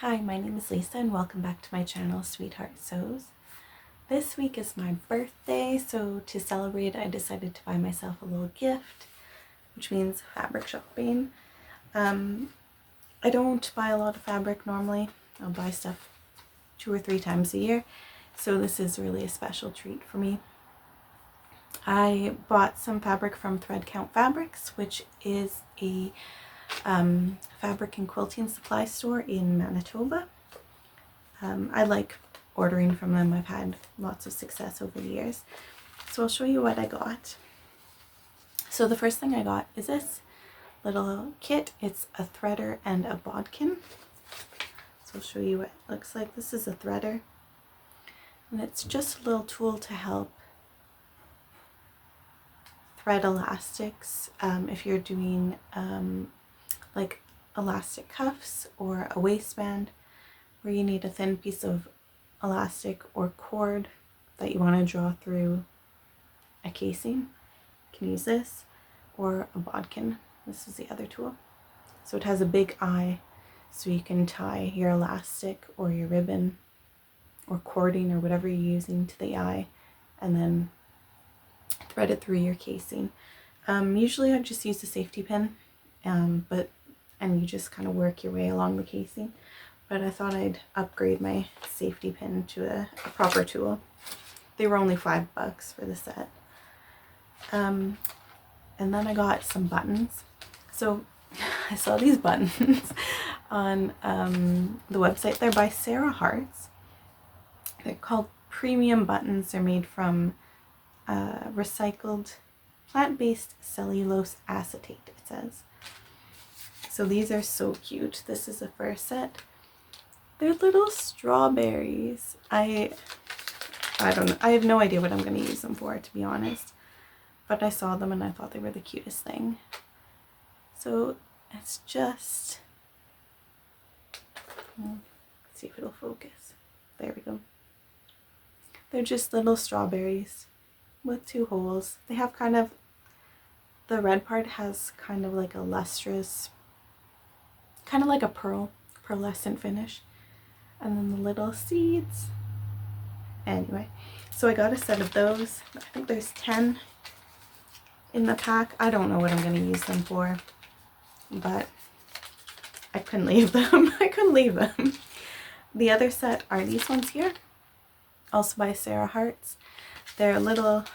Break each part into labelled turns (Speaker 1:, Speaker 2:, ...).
Speaker 1: Hi, my name is Lisa and welcome back to my channel, Sweetheart Sews. This week is my birthday, so to celebrate I decided to buy myself a little gift, which means fabric shopping. I don't buy a lot of fabric normally. I'll buy stuff 2 or 3 times a year, so this is really a special treat for me. I bought some fabric from Thread Count Fabrics, which is a fabric and quilting supply store in Manitoba. I like ordering from them. I've had lots of success over the years. So I'll show you what I got. So the first thing I got is this little kit. It's a threader and a bodkin. So I'll show you what it looks like. This is a threader, and it's just a little tool to help thread elastics if you're doing like elastic cuffs or a waistband where you need a thin piece of elastic or cord that you want to draw through a casing. You can use this, or a bodkin. This is the other tool. So it has a big eye, so you can tie your elastic or your ribbon or cording or whatever you're using to the eye and then thread it through your casing. Usually I just use a safety pin, and you just kind of work your way along the casing. But I thought I'd upgrade my safety pin to a proper tool. They were only $5 for the set. And then I got some buttons. So I saw these buttons on the website. They're by Sarah Hartz. They're called premium buttons. They're made from recycled plant-based cellulose acetate, it says. So these are so cute. This is the first set. They're little strawberries. I don't know. I have no idea what I'm going to use them for, to be honest. But I saw them and I thought they were the cutest thing. So it's just... let's see if it'll focus. There we go. They're just little strawberries with 2 holes. They have kind of... the red part has kind of like a lustrous... kind of like a pearlescent finish. And then the little seeds. Anyway, so I got a set of those. I think there's 10 in the pack. I don't know what I'm going to use them for, but I couldn't leave them. I couldn't leave them. The other set are these ones here, also by Sarah Hartz. They're little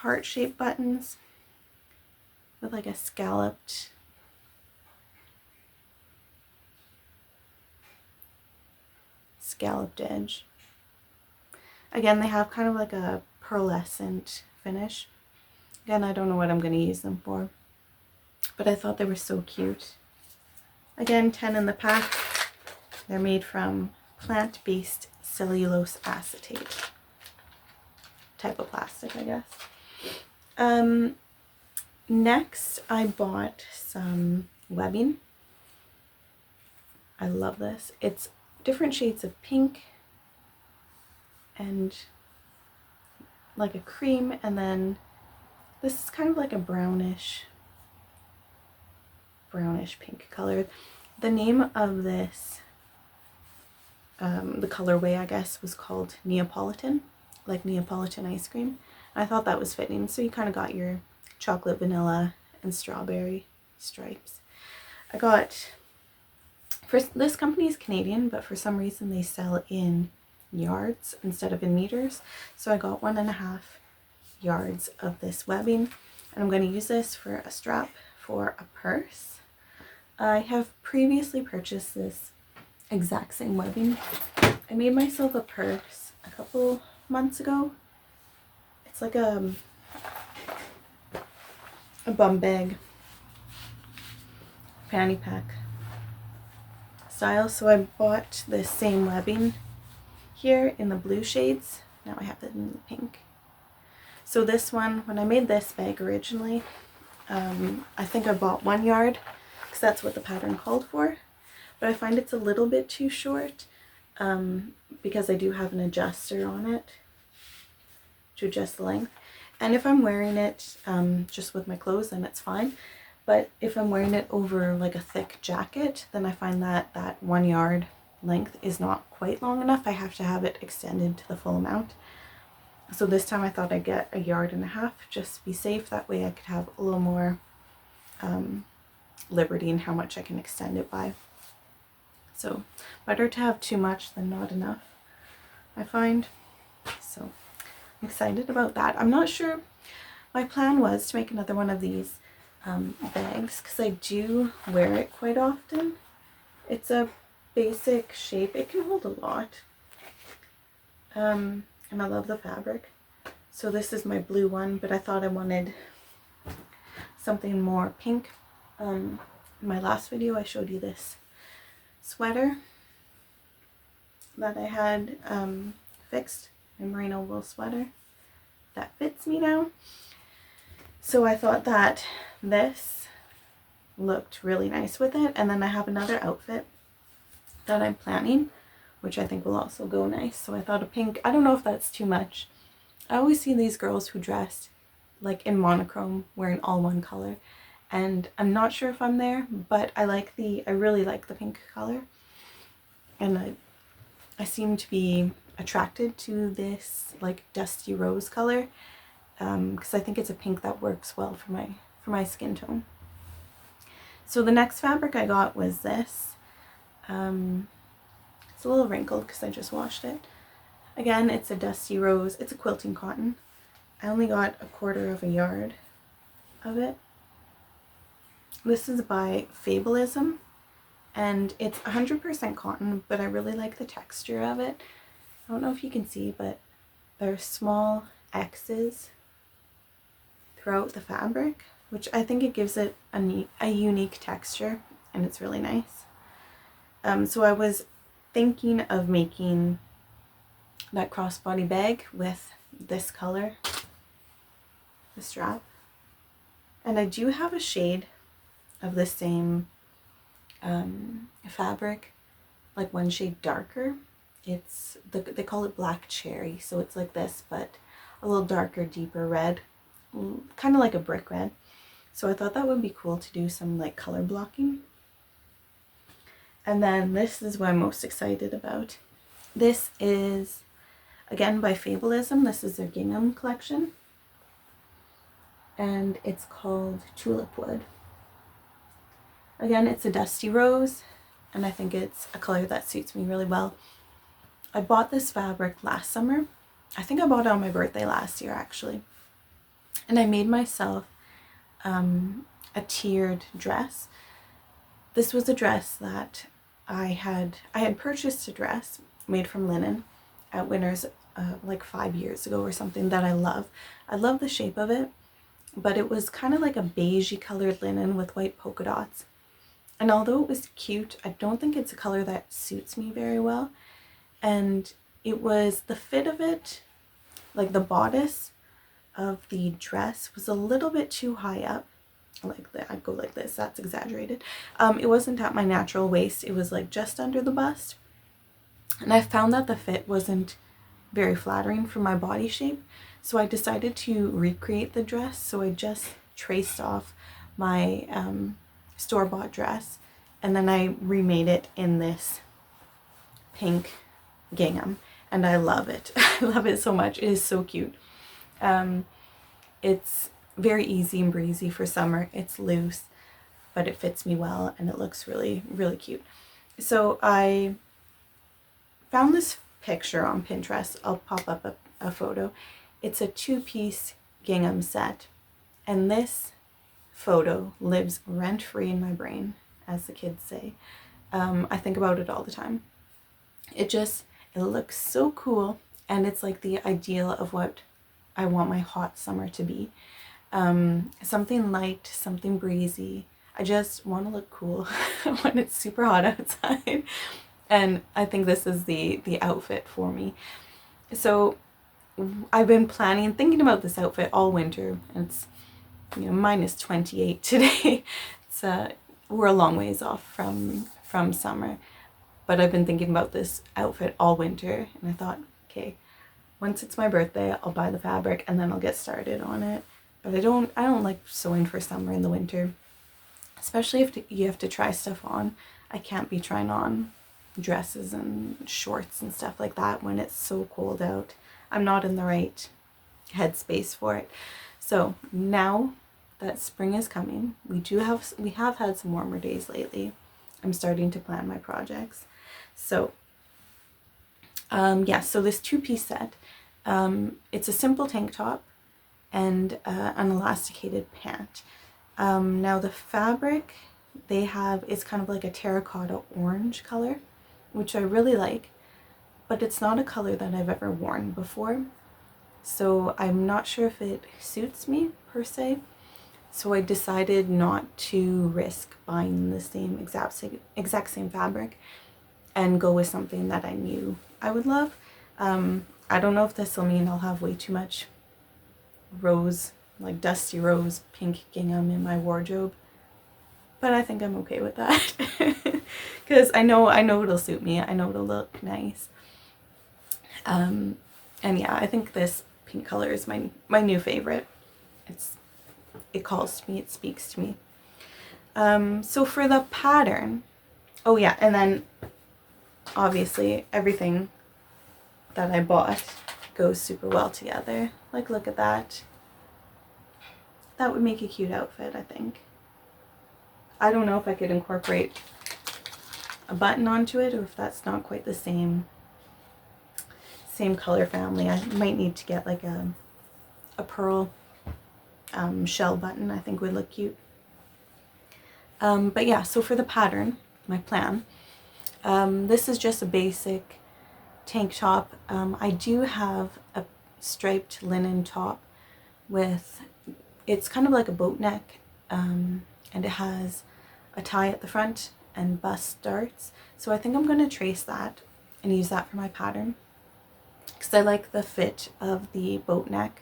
Speaker 1: heart-shaped buttons with like a scalloped edge. Again, they have kind of like a pearlescent finish. Again, I don't know what I'm going to use them for, but I thought they were so cute. Again, 10 in the pack. They're made from plant-based cellulose acetate. Type of plastic, I guess. Next, I bought some webbing. I love this. It's different shades of pink and like a cream, and then this is kind of like a brownish pink color. The name of this, the colorway, I guess, was called Neapolitan, like Neapolitan ice cream. I thought that was fitting. So you kind of got your chocolate, vanilla, and strawberry stripes. I got... this company is Canadian, but for some reason they sell in yards instead of in meters. So I got 1.5 yards of this webbing, and I'm going to use this for a strap for a purse. I have previously purchased this exact same webbing. I made myself a purse a couple months ago. It's like a bum bag, fanny pack style. So I bought this same webbing here in the blue shades. Now I have it in the pink. So this one, when I made this bag originally, I think I bought 1 yard because that's what the pattern called for. But I find it's a little bit too short because I do have an adjuster on it to adjust the length. And if I'm wearing it just with my clothes, then it's fine. But if I'm wearing it over like a thick jacket, then I find that that 1 yard length is not quite long enough. I have to have it extended to the full amount. So this time I thought I'd get 1.5 yards just to be safe. That way I could have a little more liberty in how much I can extend it by. So better to have too much than not enough, I find. So I'm excited about that. I'm not sure. My plan was to make another one of these bags because I do wear it quite often. It's a basic shape. It can hold a lot. And I love the fabric. So this is my blue one, but I thought I wanted something more pink. In my last video I showed you this sweater that I had fixed, a merino wool sweater that fits me now. So I thought that this looked really nice with it. And then I have another outfit that I'm planning, which I think will also go nice. So I thought a pink, I don't know if that's too much. I always see these girls who dress like in monochrome, wearing all one color. And I'm not sure if I'm there, but I really like the pink color. And I seem to be attracted to this like dusty rose color. Because I think it's a pink that works well for my skin tone. So the next fabric I got was this. It's a little wrinkled because I just washed it. Again, it's a dusty rose. It's a quilting cotton. I only got 1/4 yard of it. This is by Fabulism, and it's 100% cotton, but I really like the texture of it. I don't know if you can see, but there are small X's throughout the fabric, which I think it gives it a unique texture, and it's really nice. So I was thinking of making that crossbody bag with this color, the strap. And I do have a shade of the same fabric, like one shade darker. They call it black cherry, so it's like this, but a little darker, deeper red, kind of like a brick red. So I thought that would be cool to do some like color blocking. And then this is what I'm most excited about. This is again by Fabulism. This is their gingham collection, and it's called Tulip Wood. Again, it's a dusty rose, and I think it's a color that suits me really well. I bought this fabric last summer. I think I bought it on my birthday last year actually. And I made myself a tiered dress. This was a dress that I had purchased a dress made from linen at Winners like 5 years ago or something that I love. I love the shape of it, but it was kind of like a beigey colored linen with white polka dots. And although it was cute, I don't think it's a color that suits me very well. And it was the fit of it, like the bodice of the dress was a little bit too high up. Like that, I'd go like this, that's exaggerated. It wasn't at my natural waist, it was like just under the bust. And I found that the fit wasn't very flattering for my body shape. So I decided to recreate the dress. So I just traced off my store-bought dress, and then I remade it in this pink gingham, and I love it. I love it so much. It is so cute. It's very easy and breezy for summer. It's loose, but it fits me well, and it looks really, really cute. So I found this picture on Pinterest. I'll pop up a photo. It's a 2-piece gingham set, and this photo lives rent-free in my brain, as the kids say. I think about it all the time. It looks so cool, and it's like the ideal of what I want my hot summer to be. Something light, something breezy. I just want to look cool when it's super hot outside, and I think this is the outfit for me. So I've been thinking about this outfit all winter, and it's minus 28 today. It's we're a long ways off from summer, but I've been thinking about this outfit all winter, and I thought, okay, once it's my birthday, I'll buy the fabric and then I'll get started on it. But I don't like sewing for summer in the winter. especially if you have to try stuff on. I can't be trying on dresses and shorts and stuff like that when it's so cold out. I'm not in the right headspace for it. So now that spring is coming, we have had some warmer days lately. I'm starting to plan my projects. So yeah, so this two-piece set, it's a simple tank top and an elasticated pant. Now the fabric they have is kind of like a terracotta orange color, which I really like, but it's not a color that I've ever worn before. So I'm not sure if it suits me per se. So I decided not to risk buying the same exact same fabric and go with something that I knew I would love. I don't know if this will mean I'll have way too much rose, like dusty rose pink gingham in my wardrobe, but I think I'm okay with that because I know it'll suit me. I know it'll look nice. And yeah, I think this pink color is my new favorite. It calls to me, it speaks to me. So for the pattern, oh yeah, and then obviously everything that I bought goes super well together. Like, look at that. That would make a cute outfit, I think. I don't know if I could incorporate a button onto it or if that's not quite the same color family. I might need to get like a pearl shell button. I think would look cute. But yeah, so for the pattern, my plan, this is just a basic tank top. I do have a striped linen top with, it's kind of like a boat neck, and it has a tie at the front and bust darts. So I think I'm going to trace that and use that for my pattern because I like the fit of the boat neck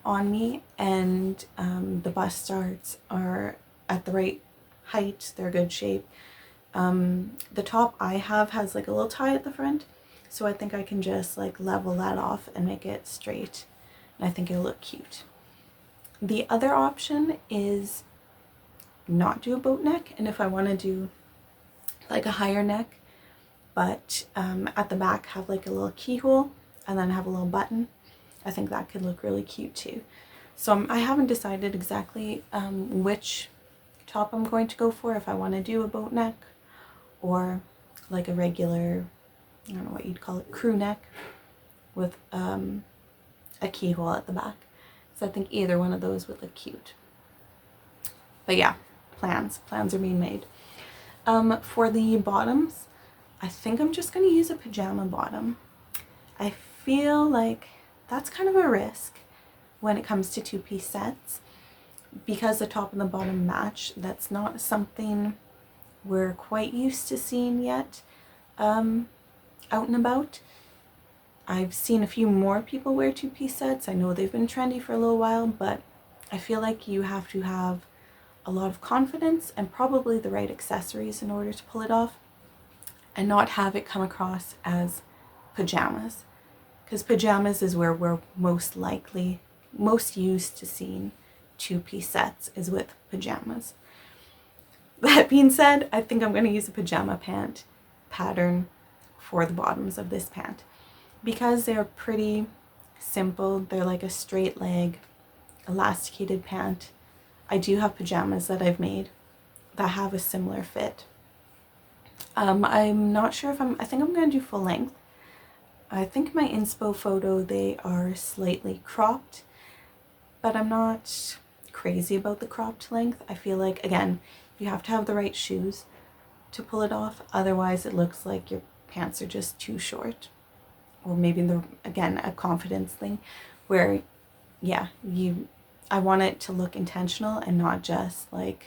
Speaker 1: on me, and the bust darts are at the right height. They're good shape. The top I have has like a little tie at the front, so I think I can just like level that off and make it straight, and I think it'll look cute. The other option is not do a boat neck, and if I want to do like a higher neck, but at the back have like a little keyhole and then have a little button, I think that could look really cute too. So I haven't decided exactly which top I'm going to go for, if I want to do a boat neck or like a regular, I don't know what you'd call it, crew neck with a keyhole at the back. So I think either one of those would look cute. But yeah, plans are being made. For the bottoms, I think I'm just going to use a pajama bottom. I feel like that's kind of a risk when it comes to two-piece sets because the top and the bottom match. That's not something we're quite used to seeing yet out and about. I've seen a few more people wear two-piece sets. I know they've been trendy for a little while, but I feel like you have to have a lot of confidence and probably the right accessories in order to pull it off and not have it come across as pajamas, because pajamas is where we're most used to seeing two-piece sets is with pajamas. That being said, I think I'm going to use a pajama pant pattern for the bottoms of this pant because they're pretty simple. They're like a straight leg elasticated pant. I do have pajamas that I've made that have a similar fit. I'm not sure if I think I'm going to do full length. I think my inspo photo, they are slightly cropped, but I'm not crazy about the cropped length. I feel like, again, you have to have the right shoes to pull it off. Otherwise, it looks like your pants are just too short. Or maybe they're, again, a confidence thing where, yeah, I want it to look intentional and not just like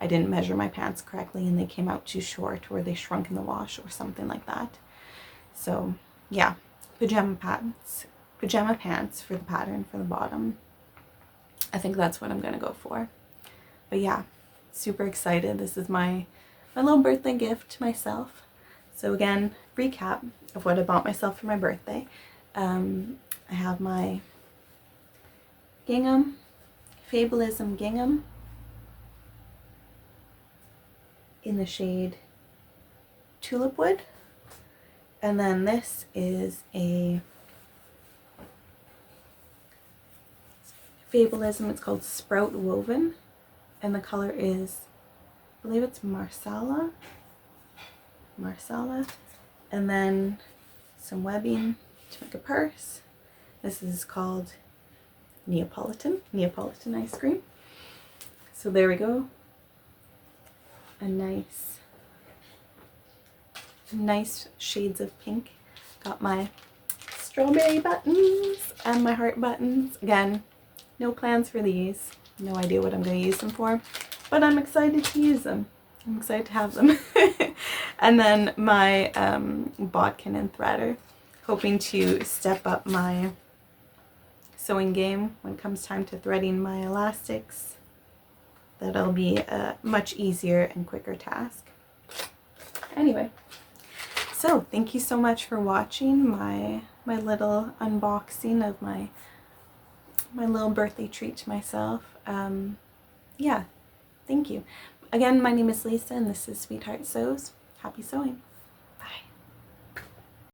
Speaker 1: I didn't measure my pants correctly and they came out too short or they shrunk in the wash or something like that. So yeah, pajama pants for the pattern for the bottom. I think that's what I'm gonna go for. But yeah, super excited. This is my little birthday gift to myself. So again, recap of what I bought myself for my birthday. I have my gingham, Fabulism gingham. in the shade Tulip Wood. And then this is a Fabulism. It's called Sprout Woven, and the color is, I believe it's Marsala. And then some webbing to make a purse. This is called Neapolitan ice cream. So there we go. A nice shades of pink. Got my strawberry buttons and my heart buttons. Again, no plans for these. No idea what I'm going to use them for, but I'm excited to use them. I'm excited to have them. And then my bodkin and threader. Hoping to step up my sewing game when it comes time to threading my elastics. That'll be a much easier and quicker task. Anyway, so thank you so much for watching my little unboxing of my little birthday treat to myself. Yeah, thank you. Again, my name is Lisa and this is Sweetheart Sews. Happy sewing.